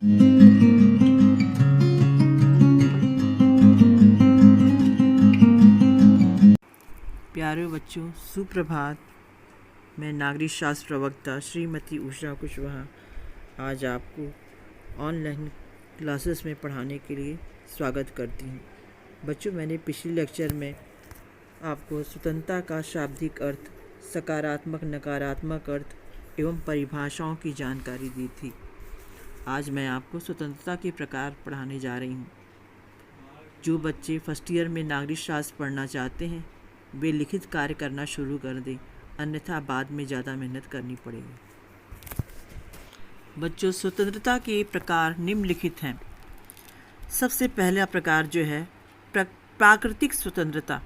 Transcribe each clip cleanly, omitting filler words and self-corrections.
प्यारे बच्चों, सुप्रभात। मैं नागरिक शास्त्र प्रवक्ता श्रीमती उषा कुशवाहा आज आपको ऑनलाइन क्लासेस में पढ़ाने के लिए स्वागत करती हूँ। बच्चों, मैंने पिछले लेक्चर में आपको स्वतंत्रता का शाब्दिक अर्थ, सकारात्मक नकारात्मक अर्थ एवं परिभाषाओं की जानकारी दी थी। आज मैं आपको स्वतंत्रता के प्रकार पढ़ाने जा रही हूँ। जो बच्चे फर्स्ट ईयर में नागरिक शास्त्र पढ़ना चाहते हैं वे लिखित कार्य करना शुरू कर दें, अन्यथा बाद में ज़्यादा मेहनत करनी पड़ेगी। बच्चों, स्वतंत्रता के प्रकार निम्नलिखित हैं। सबसे पहला प्रकार जो है प्राकृतिक स्वतंत्रता।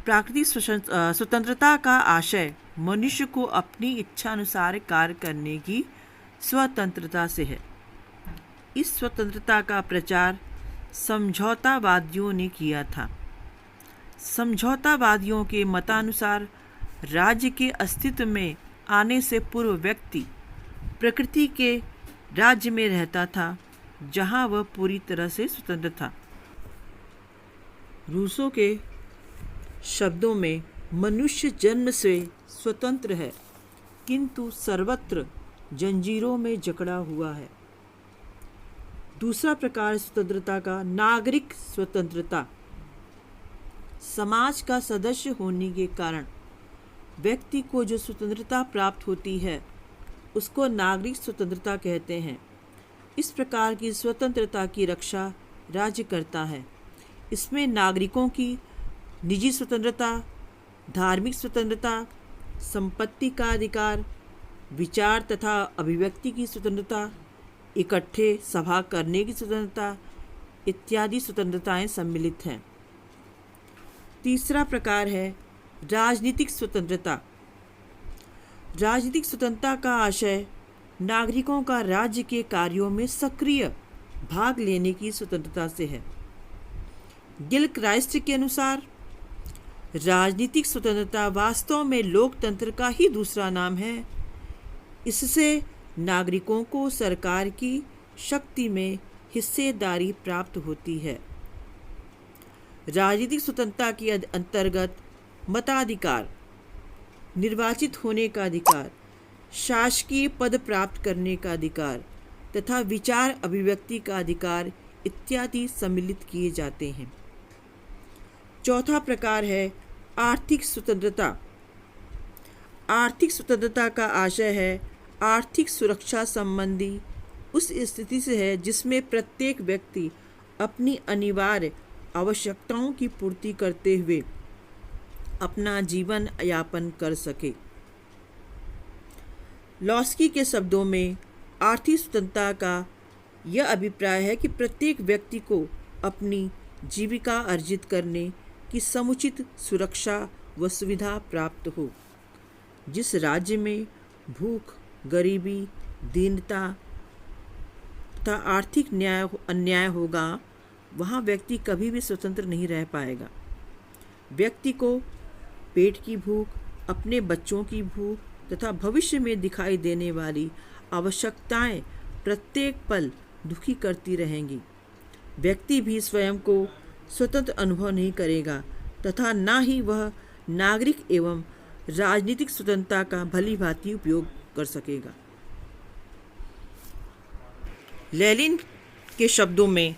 प्राकृतिक स्वतंत्रता का आशय मनुष्य को अपनी इच्छा अनुसार कार्य करने की स्वतंत्रता से है। इस स्वतंत्रता का प्रचार समझौतावादियों ने किया था। समझौतावादियों के मतानुसार राज्य के अस्तित्व में आने से पूर्व व्यक्ति प्रकृति के राज्य में रहता था, जहां वह पूरी तरह से स्वतंत्र था। रूसो के शब्दों में मनुष्य जन्म से स्वतंत्र है, किंतु सर्वत्र जंजीरों में जकड़ा हुआ है। दूसरा प्रकार स्वतंत्रता का नागरिक स्वतंत्रता। समाज का सदस्य होने के कारण व्यक्ति को जो स्वतंत्रता प्राप्त होती है उसको नागरिक स्वतंत्रता कहते हैं। इस प्रकार की स्वतंत्रता की रक्षा राज्य करता है। इसमें नागरिकों की निजी स्वतंत्रता, धार्मिक स्वतंत्रता, संपत्ति का अधिकार, विचार तथा अभिव्यक्ति की स्वतंत्रता, इकट्ठे सभा करने की स्वतंत्रता इत्यादि स्वतंत्रताएं सम्मिलित हैं। तीसरा प्रकार है राजनीतिक स्वतंत्रता। राजनीतिक स्वतंत्रता का आशय नागरिकों का राज्य के कार्यों में सक्रिय भाग लेने की स्वतंत्रता से है। गिलक्राइस्ट के अनुसार राजनीतिक स्वतंत्रता वास्तव में लोकतंत्र का ही दूसरा नाम है। इससे नागरिकों को सरकार की शक्ति में हिस्सेदारी प्राप्त होती है। राजनीतिक स्वतंत्रता के अंतर्गत मताधिकार, निर्वाचित होने का अधिकार, शासकीय पद प्राप्त करने का अधिकार तथा विचार अभिव्यक्ति का अधिकार इत्यादि सम्मिलित किए जाते हैं। चौथा प्रकार है आर्थिक स्वतंत्रता। आर्थिक स्वतंत्रता का आशय है आर्थिक सुरक्षा संबंधी उस स्थिति से है जिसमें प्रत्येक व्यक्ति अपनी अनिवार्य आवश्यकताओं की पूर्ति करते हुए अपना जीवन यापन कर सके। लॉस्की के शब्दों में आर्थिक स्वतंत्रता का यह अभिप्राय है कि प्रत्येक व्यक्ति को अपनी जीविका अर्जित करने की समुचित सुरक्षा व सुविधा प्राप्त हो। जिस राज्य में भूख, गरीबी, दीनता तथा आर्थिक अन्याय होगा, वहाँ व्यक्ति कभी भी स्वतंत्र नहीं रह पाएगा। व्यक्ति को पेट की भूख, अपने बच्चों की भूख तथा भविष्य में दिखाई देने वाली आवश्यकताएं प्रत्येक पल दुखी करती रहेंगी। व्यक्ति भी स्वयं को स्वतंत्र अनुभव नहीं करेगा तथा ना ही वह नागरिक एवं राजनीतिक स्वतंत्रता का भली भांति उपयोग कर सकेगा। लेनिन के शब्दों में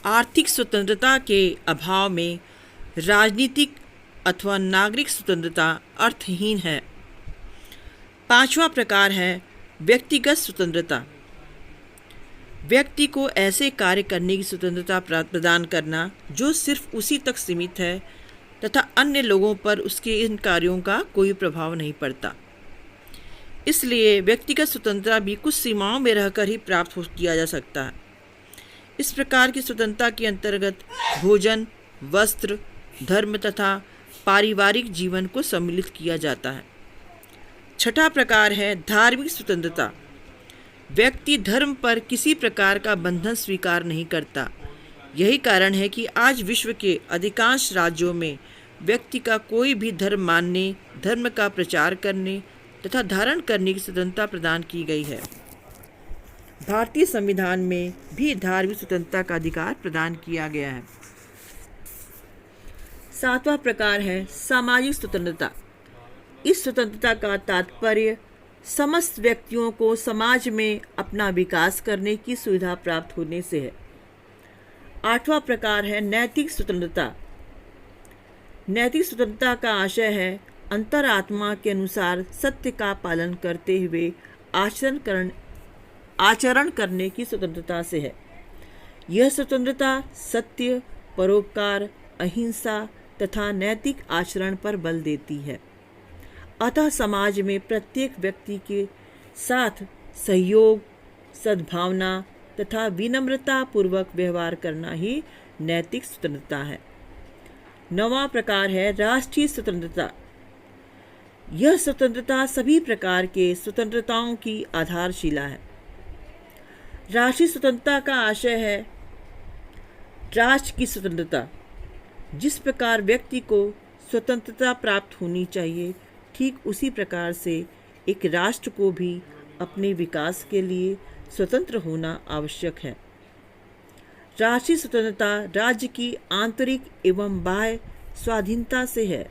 आर्थिक स्वतंत्रता के अभाव में राजनीतिक अथवा नागरिक स्वतंत्रता अर्थहीन है। पांचवा प्रकार है व्यक्तिगत स्वतंत्रता। व्यक्ति को ऐसे कार्य करने की स्वतंत्रता प्रदान करना जो सिर्फ उसी तक सीमित है तथा अन्य लोगों पर उसके इन कार्यों का कोई प्रभाव नहीं पड़ता। इसलिए व्यक्तिगत स्वतंत्रता भी कुछ सीमाओं में रहकर ही प्राप्त किया जा सकता है। इस प्रकार की स्वतंत्रता के अंतर्गत भोजन, वस्त्र, धर्म तथा पारिवारिक जीवन को सम्मिलित किया जाता है। छठा प्रकार है धार्मिक स्वतंत्रता। व्यक्ति धर्म पर किसी प्रकार का बंधन स्वीकार नहीं करता। यही कारण है कि आज विश्व के अधिकांश राज्यों में व्यक्ति का कोई भी धर्म मानने, धर्म का प्रचार करने तथा धारण करने की स्वतंत्रता प्रदान की गई है। भारतीय संविधान में भी धार्मिक स्वतंत्रता का अधिकार प्रदान किया गया है। 7वां प्रकार है सामाजिक स्वतंत्रता। इस स्वतंत्रता का तात्पर्य समस्त व्यक्तियों को समाज में अपना विकास करने की सुविधा प्राप्त होने से है। 8वां प्रकार है नैतिक स्वतंत्रता। नैतिक स्वतंत्रता का आशय है अंतरात्मा के अनुसार सत्य का पालन करते हुए आचरण करने की स्वतंत्रता से है। यह स्वतंत्रता सत्य, परोपकार, अहिंसा तथा नैतिक आचरण पर बल देती है। अतः समाज में प्रत्येक व्यक्ति के साथ सहयोग, सद्भावना तथा विनम्रता पूर्वक व्यवहार करना ही नैतिक स्वतंत्रता है। 9वां प्रकार है राष्ट्रीय स्वतंत्रता। यह स्वतंत्रता सभी प्रकार के स्वतंत्रताओं की आधारशिला है। राष्ट्रीय स्वतंत्रता का आशय है राष्ट्र की स्वतंत्रता। जिस प्रकार व्यक्ति को स्वतंत्रता प्राप्त होनी चाहिए, ठीक उसी प्रकार से एक राष्ट्र को भी अपने विकास के लिए स्वतंत्र होना आवश्यक है। राष्ट्रीय स्वतंत्रता राज्य की आंतरिक एवं बाह्य स्वाधीनता से है।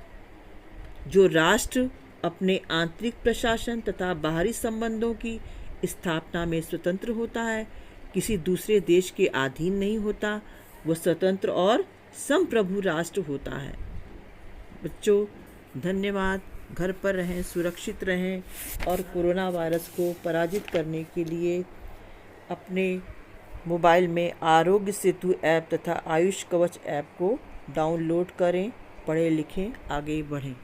जो राष्ट्र अपने आंतरिक प्रशासन तथा बाहरी संबंधों की स्थापना में स्वतंत्र होता है, किसी दूसरे देश के अधीन नहीं होता, वह स्वतंत्र और संप्रभु राष्ट्र होता है। बच्चों, धन्यवाद। घर पर रहें, सुरक्षित रहें और कोरोना वायरस को पराजित करने के लिए अपने मोबाइल में आरोग्य सेतु ऐप तथा आयुष कवच ऐप को डाउनलोड करें। पढ़ें लिखें, आगे बढ़ें।